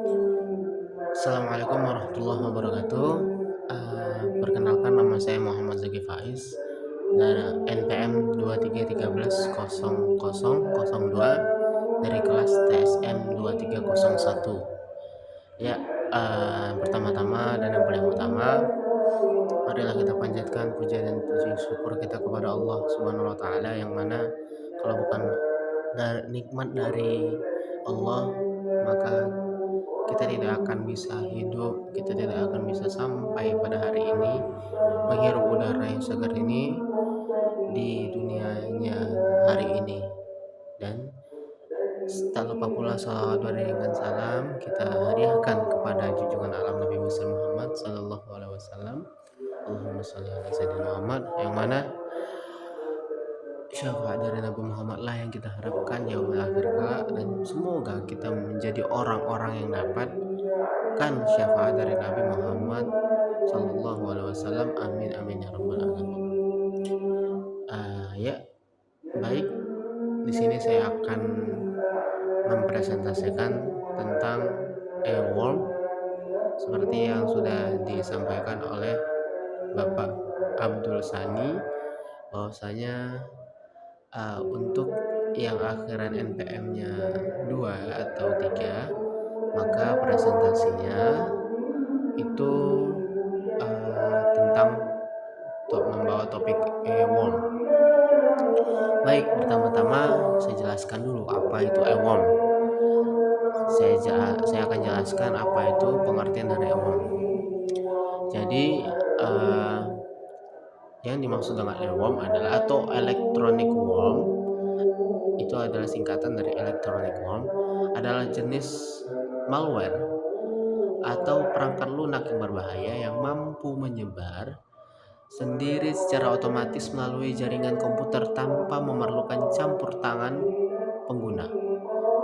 Assalamualaikum warahmatullahi wabarakatuh. Perkenalkan, nama saya Muhammad Zaki Faiz dari NPM 23130002 dari kelas TSM 2301. Ya, pertama-tama dan yang paling utama, marilah kita panjatkan puja dan puji syukur kita kepada Allah Subhanahu wa taala, yang mana kalau bukan nikmat dari Allah, maka kita tidak akan bisa hidup, kita tidak akan bisa sampai pada hari ini menghirup udara yang segar ini di dunianya hari ini. Dan tak lupa pula salawat dan salam kita hadiahkan kepada junjungan alam Nabi besar Muhammad Sallallahu Alaihi Wasallam. Allahumma sholli ala sayyidina Muhammad, yang mana syafaat dari Nabi Muhammad lah yang kita harapkan yaumul akhir kelak, dan semoga kita menjadi orang-orang yang dapat kan syafaat dari Nabi Muhammad Sallallahu Alaihi Wasallam. Amin amin ya rabbal alamin. Ya, baik. Di sini saya akan mempresentasikan tentang earworm seperti yang sudah disampaikan oleh Bapak Abdul Sani, bahwasanya untuk yang akhiran NPM-nya 2 atau 3, maka presentasinya itu tentang membawa topik earworm. Baik, pertama-tama saya jelaskan dulu apa itu earworm. Saya akan jelaskan apa itu pengertian dari earworm. Jadi yang dimaksud dengan earworm adalah, atau electronic worm, itu adalah singkatan dari electronic worm, adalah jenis malware atau perangkat lunak yang berbahaya yang mampu menyebar sendiri secara otomatis melalui jaringan komputer tanpa memerlukan campur tangan pengguna.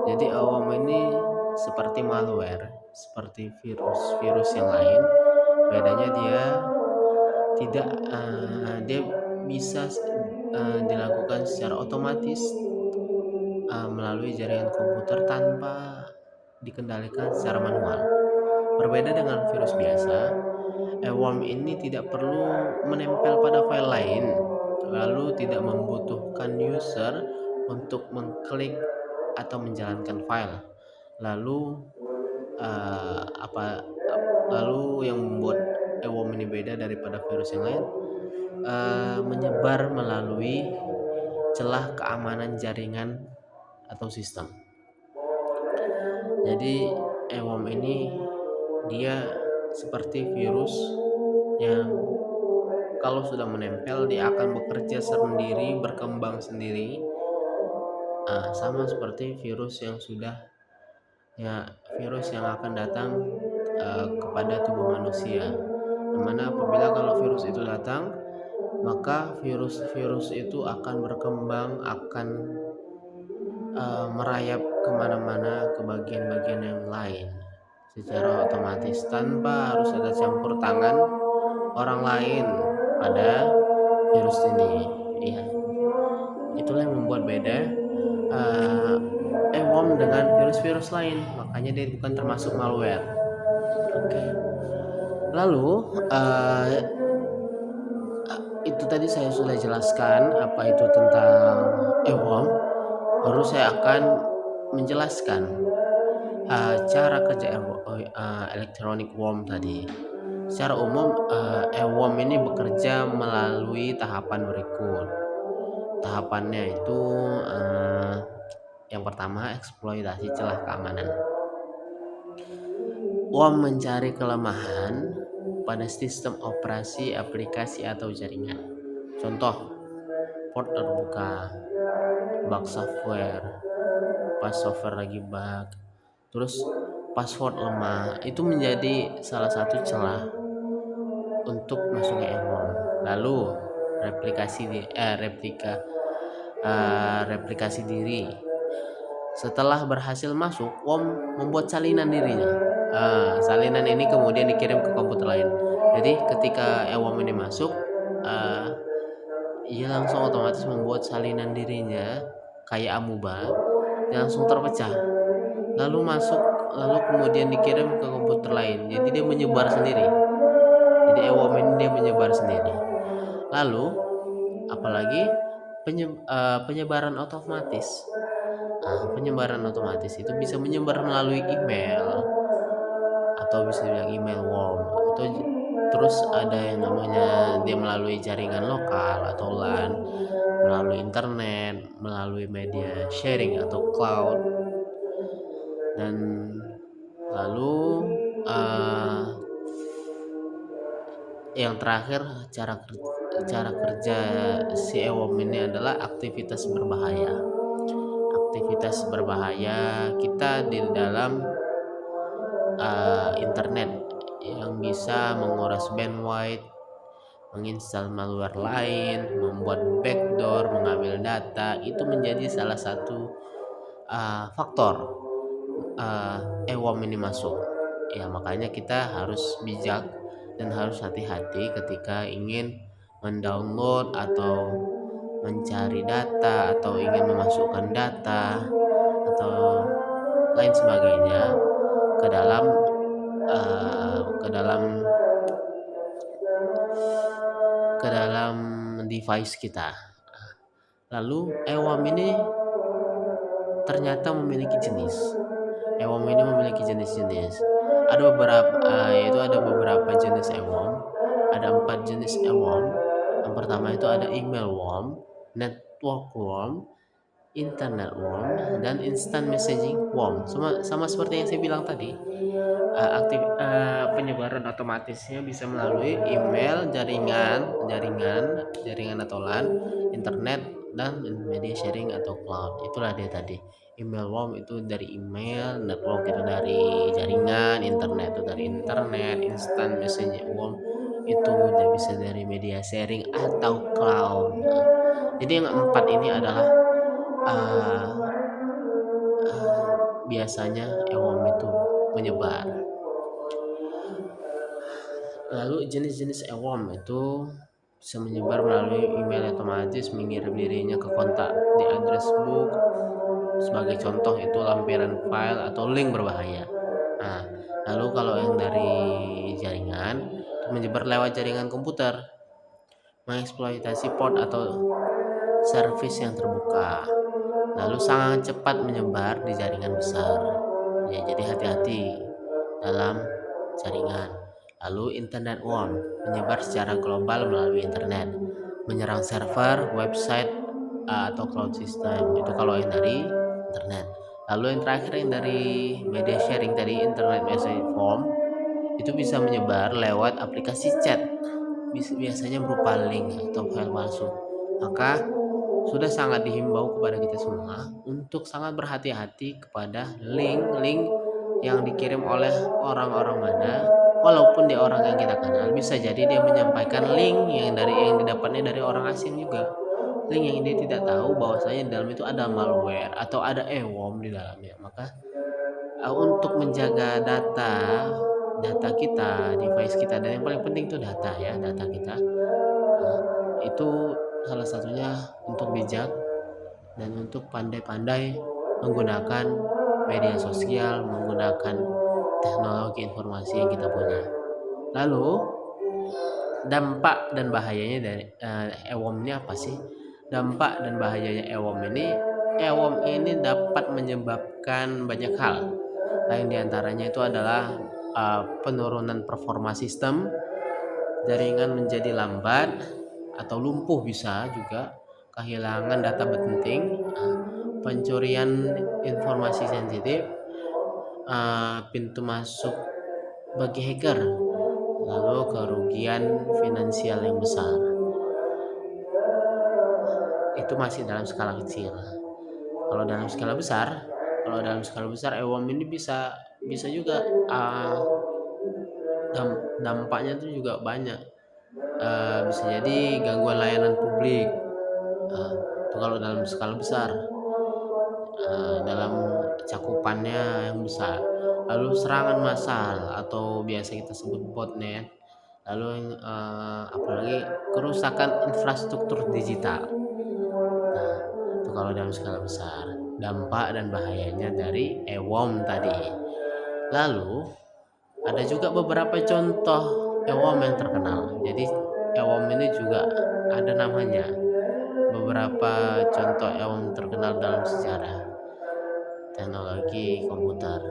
Jadi earworm ini seperti malware, seperti virus yang lain. Bedanya dia tidak dia bisa dilakukan secara otomatis melalui jaringan komputer tanpa dikendalikan secara manual. Berbeda dengan virus biasa, earworm ini tidak perlu menempel pada file lain, lalu tidak membutuhkan user untuk mengklik atau menjalankan file. Lalu yang membuat earworm ini beda daripada virus yang lain, menyebar melalui celah keamanan jaringan atau sistem. Jadi earworm ini dia seperti virus yang kalau sudah menempel dia akan bekerja sendiri, berkembang sendiri, sama seperti virus yang akan datang kepada tubuh manusia. Dimana apabila kalau virus itu datang, maka virus itu akan berkembang, akan merayap kemana-mana ke bagian-bagian yang lain secara otomatis tanpa harus ada campur tangan orang lain pada virus ini. Ya, itulah yang membuat beda earworm dengan virus-virus lain, makanya dia bukan termasuk malware. Oke. Lalu itu tadi saya sudah jelaskan apa itu tentang earworm. Baru saya akan menjelaskan cara kerja electronic worm tadi. Secara umum, earworm ini bekerja melalui tahapan berikut. Tahapannya itu yang pertama, eksploitasi celah keamanan. Worm mencari kelemahan pada sistem operasi, aplikasi atau jaringan. Contoh, port terbuka, bug software, pas software lagi bug, terus password lemah, itu menjadi salah satu celah untuk masuknya earworm. Lalu replikasi diri. Setelah berhasil masuk, worm membuat salinan dirinya. Salinan ini kemudian dikirim ke komputer lain. Jadi ketika earworm ini masuk, ia langsung otomatis membuat salinan dirinya kayak amuba, dia langsung terpecah, lalu masuk lalu kemudian dikirim ke komputer lain. Jadi dia menyebar sendiri. Jadi eworm ini dia menyebar sendiri. Lalu apalagi penyebaran otomatis. Penyebaran otomatis itu bisa menyebar melalui email, atau bisa bilang email worm, atau terus ada yang namanya dia melalui jaringan lokal atau LAN, melalui internet, melalui media sharing atau cloud. Dan lalu yang terakhir, cara kerja si eworm ini adalah aktivitas berbahaya. Aktivitas berbahaya kita di dalam internet yang bisa menguras bandwidth, menginstal malware lain, membuat backdoor, mengambil data, itu menjadi salah satu faktor eworm ini masuk. Ya, makanya kita harus bijak dan harus hati-hati ketika ingin mendownload atau mencari data atau ingin memasukkan data atau lain sebagainya ke dalam ke dalam device kita. Lalu eworm ini ternyata memiliki jenis. Eworm ini memiliki jenis-jenis. Ada beberapa jenis eworm. Ada 4 jenis eworm. Yang pertama itu ada email worm, network worm, internet worm, dan instant messaging worm. Sama seperti yang saya bilang tadi, penyebaran otomatisnya bisa melalui email, jaringan atau LAN, internet, dan media sharing atau cloud. Itulah dia tadi. Email worm itu dari email, network itu dari jaringan, internet itu dari internet, instant messaging worm itu udah bisa dari media sharing atau cloud. Jadi yang 4 ini adalah biasanya eworm itu menyebar. Lalu jenis-jenis eworm itu bisa menyebar melalui email otomatis, mengirim dirinya ke kontak di address book. Sebagai contoh itu lampiran file atau link berbahaya. Lalu kalau yang dari jaringan itu menyebar lewat jaringan komputer, mengeksploitasi port atau service yang terbuka. Lalu sangat cepat menyebar di jaringan besar. Ya, jadi hati-hati dalam jaringan. Lalu internet worm menyebar secara global melalui internet, menyerang server, website atau cloud system. Itu kalau yang dari internet. Lalu yang terakhir yang dari media sharing tadi, internet message form, itu bisa menyebar lewat aplikasi chat, biasanya berupa link atau file palsu. Maka sudah sangat dihimbau kepada kita semua untuk sangat berhati-hati kepada link-link yang dikirim oleh orang-orang mana, walaupun dia orang yang kita kenal. Bisa jadi dia menyampaikan link yang didapatnya dari orang asing juga, link yang dia tidak tahu bahwasanya di dalam itu ada malware atau ada eworm di dalamnya. Maka untuk menjaga data kita, device kita, dan yang paling penting itu data kita, itu salah satunya untuk bijak dan untuk pandai-pandai menggunakan media sosial, menggunakan teknologi informasi yang kita punya. Lalu dampak dan bahayanya dari eworm ini apa sih? Dampak dan bahayanya eworm ini dapat menyebabkan banyak hal. Lain diantaranya itu adalah penurunan performa sistem, jaringan menjadi lambat atau lumpuh, bisa juga kehilangan data penting, pencurian informasi sensitif, pintu masuk bagi hacker, lalu kerugian finansial yang besar. Itu masih dalam skala kecil. Kalau dalam skala besar eworm ini bisa juga dampaknya itu juga banyak. Bisa jadi gangguan layanan publik, itu kalau dalam skala besar, dalam cakupannya yang besar. Lalu serangan massal atau biasa kita sebut botnet. Lalu apalagi kerusakan infrastruktur digital. Itu kalau dalam skala besar dampak dan bahayanya dari eworm tadi. Lalu ada juga beberapa contoh EWOM yang terkenal. Jadi EWOM ini juga ada namanya. Beberapa contoh EWOM terkenal dalam sejarah teknologi komputer.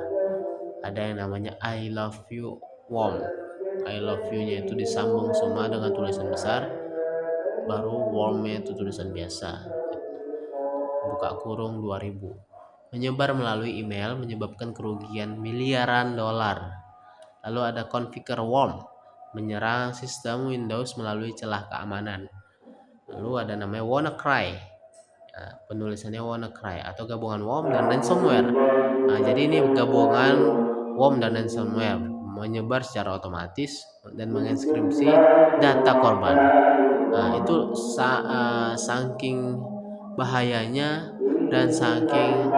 Ada yang namanya I love you WOM. I love you-nya itu disambung semua dengan tulisan besar, baru WOM-nya itu tulisan biasa. Buka kurung 2000. Menyebar melalui email menyebabkan kerugian miliaran dolar. Lalu ada Configure Worm, menyerang sistem Windows melalui celah keamanan. Lalu ada namanya WannaCry, penulisannya WannaCry atau gabungan worm dan ransomware. Nah, jadi ini gabungan worm dan ransomware menyebar secara otomatis dan menginskripsi data korban. Nah, itu saking bahayanya dan saking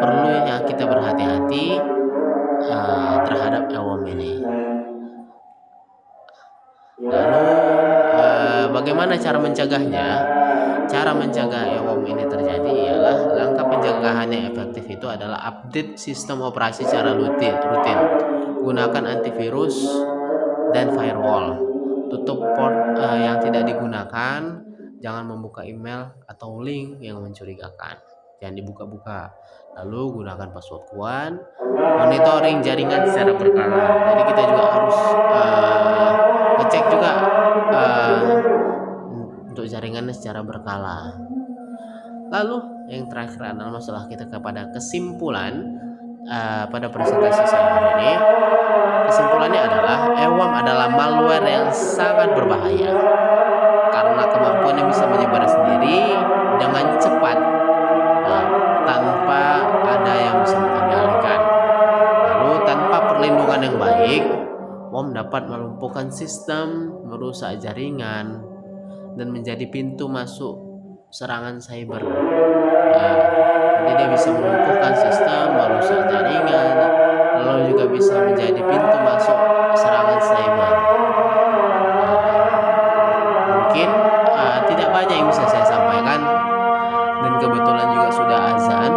perlunya kita berhati-hati terhadap EWOM ini. Lalu bagaimana cara mencegahnya? Cara mencegah EWOM ini terjadi ialah langkah pencegahan yang efektif itu adalah update sistem operasi secara rutin. Gunakan antivirus dan firewall. Tutup port yang tidak digunakan. Jangan membuka email atau link yang mencurigakan. Jangan dibuka-buka. Lalu gunakan password kuat. Monitoring jaringan secara berkala. Jadi kita juga harus ngecek juga untuk jaringannya secara berkala. Lalu yang terakhir adalah masalah kita kepada kesimpulan pada presentasi saya hari ini. Kesimpulannya adalah EWOM adalah malware yang sangat berbahaya karena kemampuannya bisa menyebar sendiri dengan cepat tanpa ada yang bisa mengendalikan. Lalu tanpa perlindungan yang baik, WOM dapat melumpuhkan sistem, merusak jaringan, dan menjadi pintu masuk serangan cyber. Jadi dia bisa melumpuhkan sistem, merusak jaringan, lalu juga bisa menjadi pintu masuk serangan cyber. Mungkin tidak banyak yang bisa saya sampaikan, dan kebetulan juga sudah azan,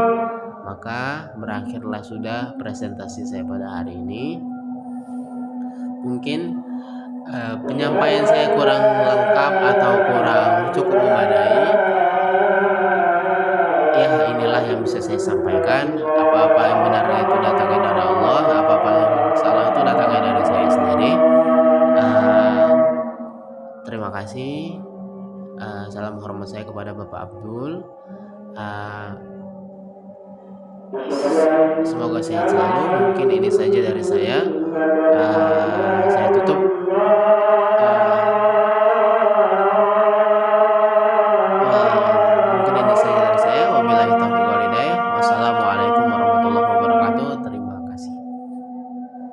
maka berakhirlah sudah presentasi saya pada hari ini. Mungkin penyampaian saya kurang lengkap atau kurang cukup memadai. Ya, inilah yang bisa saya sampaikan. Apa-apa yang benarnya itu datangnya dari Allah, apa-apa yang salah itu datangnya dari saya sendiri. Terima kasih. Salam hormat saya kepada Bapak Abdul. Semoga sehat selalu. Mungkin ini saja